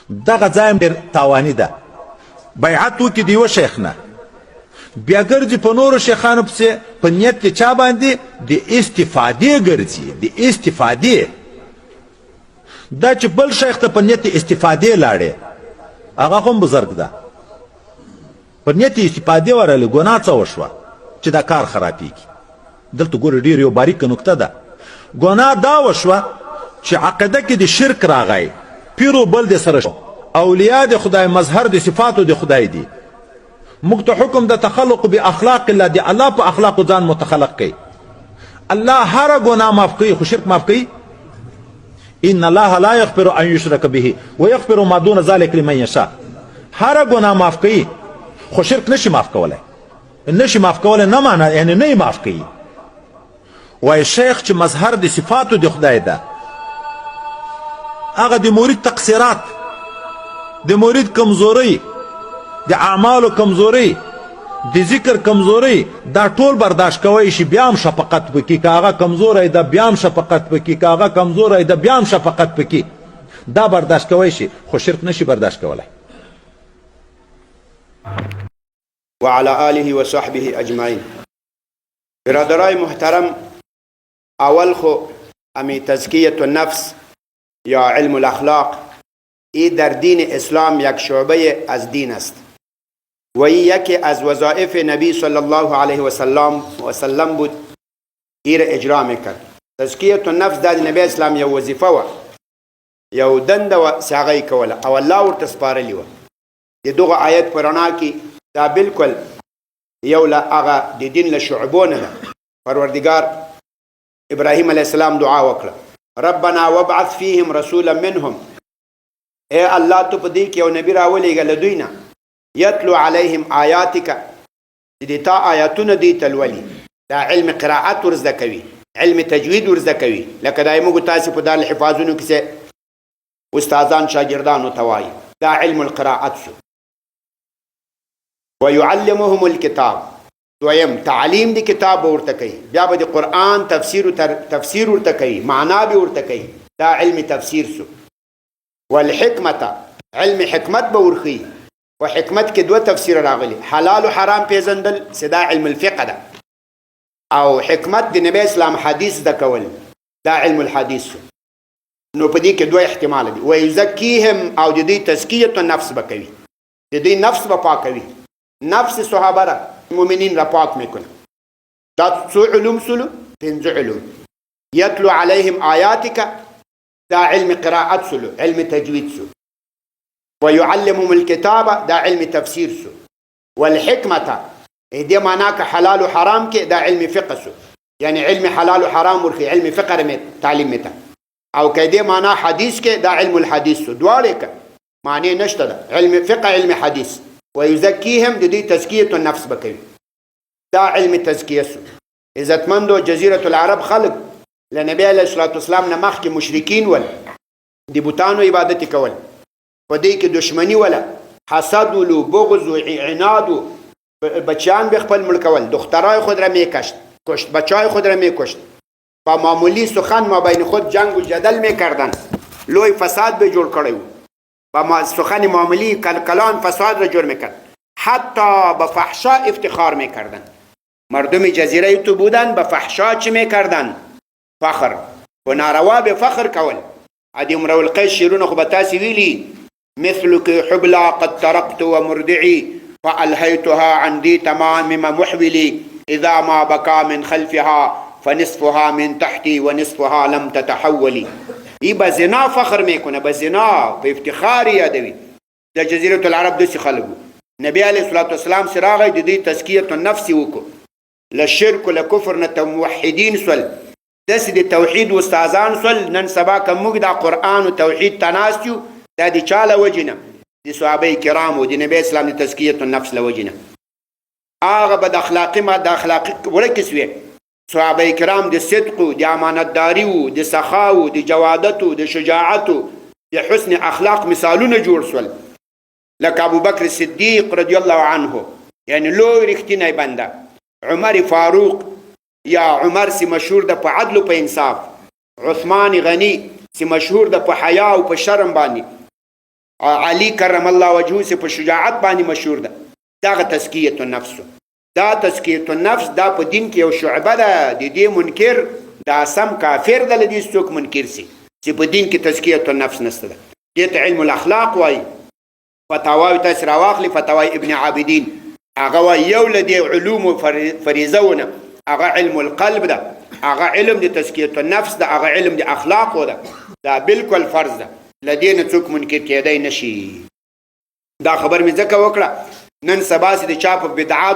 دغه ځای ډېر تاواني ده. بیعت وکړي د یوه شیخ نه، بیا ګرځي په نورو شیخانو پسې په نیت کې چا باندې د استفادې ګرځي، د استفادې. دا چې بل شیخ ته په نیت استفادې لاړې، هغه هم بزرګ ده. په نیت استفادې ورغلې، ګناه څه وشوه چې دا کار خرابېږي؟ دلته ګوره ډېر یو باریکه نکته ده. ګناه دا وشوه چې عقیده کې د شرک راغی، پیر و بل د سره شو، اولیاء د خدای، مظهر د صفاتو د خدای دی. موږ ته حکم د تخلق باخلاق الله دی، الله په اخلاقو ځان متخلق کوي. الله هر ګناه معاف کوي، خو شرک معاف کوي. ان الله لا یغفر ان یشرک به ویغفر ما دون ذلک لمن یشاء. هر ګناه معاف کوي، خو شرک نشي معاف کولی. نشي معاف کولی نه معنی یعنی نه معاف کوي. وای شیخ چې مظهر د صفاتو د خدای ده، هغه د مرید تقصیرات، د مرید کمزوري، د اعمالو کمزوري، د ذکر کمزوري، دا ټول برداشت کوی شي. بیا هم شفقت پکې که هغه کمزوری ده، بیا هم شفقت پکې که هغه کمزوری ده، بیا هم شفقت پکې. دا برداشت کوی شي، خو شرک نشي برداشت کولی. وعلى آله وصحبه اجمعین. برادرای محترم، اول خو امی تزکیت النفس یا علم الاخلاق ای در دین اسلام یک شعبه از دین است و ای یکی از وظایف نبی صلی الله علیه وسلم بود. ای را اجرا میکرد. تزکیت النفس دا نبی اسلام یو وظیفه و یو دنده و ساغی کوله او الله ورته سپارلی و. د دغه آیت په رڼا کې دا بالکل یو له هغه د دین له شعبونه ده. پروردګار ابراهیم علیه السلام دعا وکړه، ربنا وابعث فیهم رسولا منهم. اے الله تو په دې کې یو نبی راولېږه له دوی نه، یتلو علیهم آیاتک، چې د تا آیاتونه دي تلولي. دا علم قرائت ورزده کوي، علم تجوید ورزده کوي. لکه دا موږ تاسې په دارالحفاظونو کې استادان شاګردانو ته وایي، دا علم القرائت شو. ويعلمهم الكتاب، دویم تعلیم دی کتاب ورته کوي. بیا به د قرآن تفسیر ورته کوي، معنا به ورته کوي. دا علم تفسیر شو. والحکمت، علم حکمت به ورخي. و حکمت کې دوه تفسیر راغلي، حلال و حرام پیژندل، دا علم الفقه ده. او حکمت د نبی اسلام حدیث ده کول، دا علم الحدیث شو. نو په دې کې دوه احتمال دي. ويزکیهم، او د دې تزکیه النفس به کوي، د دې نفس به پاکوي. نفس صحابه را مؤمنین را پاک میکنه. دا څو علوم سلو؟ 5 علوم. یتلو علیهم آیاتک، دا علم قراءت سلو، علم تجوید سو. ويعلمهم الكتاب، دا علم تفسیر سو. والحکمت، دې معنا که حلال و حرام کې، دا علم فقه سو. یعنی علم حلال و حرام ورخي، علم فقه تعلیم میته. او که دې معنا حدیث کې، دا علم الحدیث سو. دواړه که معنی نشته ده، علم فقه، علم حدیث. ويزکیهم، د دې تزکیه النفس بکوي. دا علم تزکیه سو. عزتمندو جزیره العرب خلق لنبی علیه الصلاة والسلام نه مخکې مشرکین ول، د بوتانو عبادت کول. په دې کې دشمنی ولا، حسد ولو، بغض و عناد، بچیان به خپل مړ کول، دخترای خود را میکشت، بچای خود را میکشت. با معمولی سخن ما بین خود جنگ و جدل میکردن، لوی فساد به جوړ کړی و. با سخن معاملی کلان فساد را جور میکرد. حتی به فحشا افتخار میکردن. مردم جزیره تو بودن، به فحشا چی میکردن؟ فخر و ناروا به فخر کول. ادی امرؤ القیس شیرون خو به تاسی ویلی، مثلک حبلا قد ترقت و مردعی فالهیتها عن دی تمام محولی اذا ما بکا من خلفها فنصفها من تحتی و نصفها لم تتحولی. ای با زنا فخر میکنه، با زنا په افتخار یادوي. د جزیره العرب دسی خلقو. نبی علیه الصلاة والسلام سراغی د دې تزکیه النفس وکړو. له شرک و له کفر نه موحدین سول، داسې د توحید استادان سول. نن سبا که موږ د قرآن و توحید تناست یو، دا د چا له وجې نه؟ د صحابه کرامو، د نبی اسلام د تزکیه النفس له وجې نه. هغه به د اخلاقي ورکې سوې. صحابه کرام د صدقو، د امانتداریو، د سخاو، د جوادتو، د شجاعتو، د حسن اخلاق مثالونه جوړ سول. لکه ابو بکر صدیق رضی الله عنه، یعنی لوی رښتینی بنده. عمر فاروق، یا عمر سی مشهور ده په عدل او په انصاف. عثمان غنی سی مشهور ده په حیا او په شرم باندې. علي کرم الله وجهه سے په شجاعت باندې مشهور ده. دغه تزکیه النفس، دا تزکیه النفس دا په دین کې یو شعبه ده. د دې منکر دا سم کافر ده، لدې څوک منکر سي چې په دین کې تزکیه النفس نشته ده. دې ته علم الاخلاق وایي. فتاوی تاسو راواخلي، فتاوی ابن عابدین، هغه وایي یو له دې علومو فریضهونه هغه علم القلب ده، هغه علم د تزکیه النفس ده، هغه علم د اخلاقو ده. دا بالکل فرض ده، لدې نه څوک منکر کېدی نشي. دا خبر مې ځکه وکړه نن سبا چې د چا په بدعات